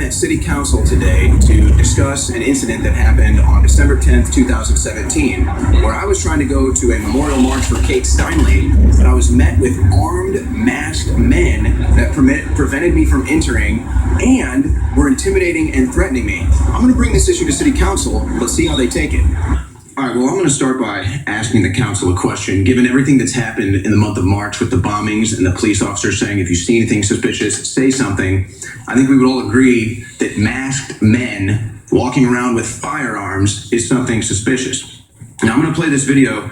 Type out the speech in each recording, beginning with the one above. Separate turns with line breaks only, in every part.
am at City Council today to discuss an incident that happened on December 10th, 2017, where I was trying to go to a memorial march for Kate Steinle, but I was met with armed, masked men that prevented me from entering and were intimidating and threatening me. I'm going to bring this issue to City Council. Let's see how they take it. All right, well, I'm going to start by asking the council a question. Given everything that's happened in the month of March with the bombings and the police officers saying, if you see anything suspicious, say something, I think we would all agree that masked men walking around with firearms is something suspicious. Now, I'm going to play this video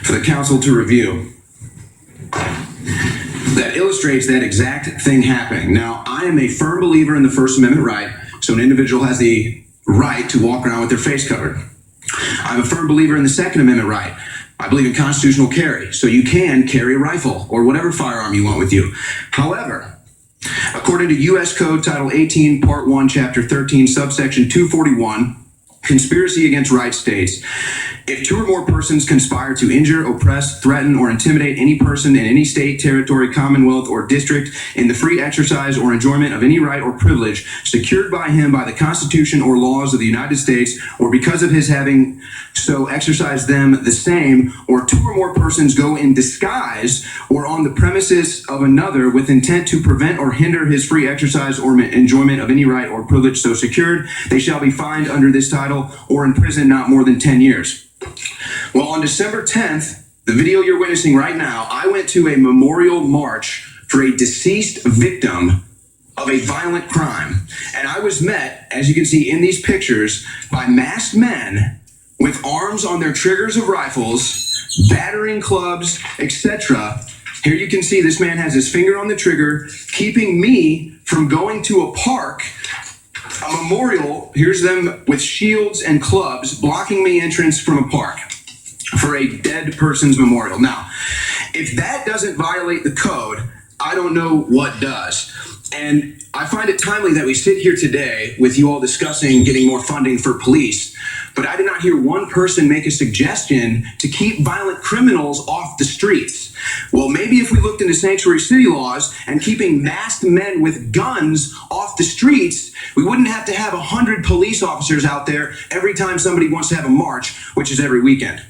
for the council to review that illustrates that exact thing happening. Now, I am a firm believer in the First Amendment right, so an individual has the right to walk around with their face covered. I'm a firm believer in the Second Amendment right. I believe in constitutional carry, so you can carry a rifle or whatever firearm you want with you. However, according to U.S. Code Title 18, Part 1, Chapter 13, subsection 241, conspiracy against rights states, if two or more persons conspire to injure, oppress, threaten, or intimidate any person in any state, territory, commonwealth, or district in the free exercise or enjoyment of any right or privilege secured by him by the Constitution or laws of the United States, or because of his having so exercised them the same, or two or more persons go in disguise or on the premises of another with intent to prevent or hinder his free exercise or enjoyment of any right or privilege so secured, they shall be fined under this title or in prison not more than 10 years. Well, on December 10th, the video you're witnessing right now, I went to a memorial march for a deceased victim of a violent crime. And I was met, as you can see in these pictures, by masked men with arms on their triggers of rifles, battering clubs, etc. Here you can see this man has his finger on the trigger, keeping me from going to a park, a memorial. Here's them with shields and clubs blocking me entrance from a park for a dead person's memorial. Now, if that doesn't violate the code, I don't know what does. And I find it timely that we sit here today with you all discussing getting more funding for police, but I did not hear one person make a suggestion to keep violent criminals off the streets. Well, maybe if we looked into sanctuary city laws and keeping masked men with guns off the streets, we wouldn't have to have 100 police officers out there every time somebody wants to have a march, which is every weekend.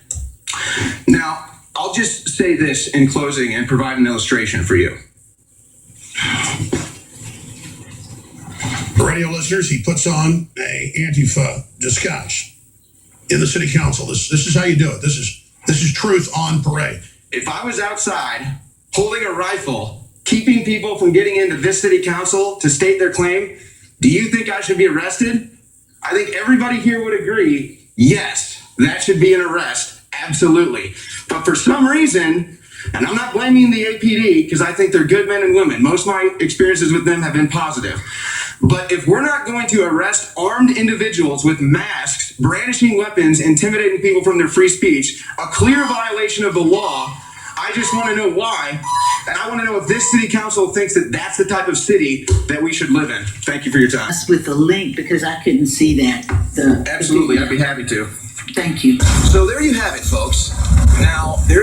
Now, I'll just say this in closing and provide an illustration for you.
Radio listeners, he puts on a Antifa disguise in the city council. This is how you do it. This is truth on parade.
If I was outside holding a rifle, keeping people from getting into this city council to state their claim, do you think I should be arrested? I think everybody here would agree, yes, that should be an arrest. Absolutely. But for some reason, and I'm not blaming the APD because I think they're good men and women. Most of my experiences with them have been positive. But if we're not going to arrest armed individuals with masks, brandishing weapons, intimidating people from their free speech, a clear violation of the law, I just want to know why. And I want to know if this city council thinks that that's the type of city that we should live in. Thank you for your time.
With the link, because I couldn't see that.
Absolutely, I'd be happy to.
Thank you.
So there you have it, folks. Now, there's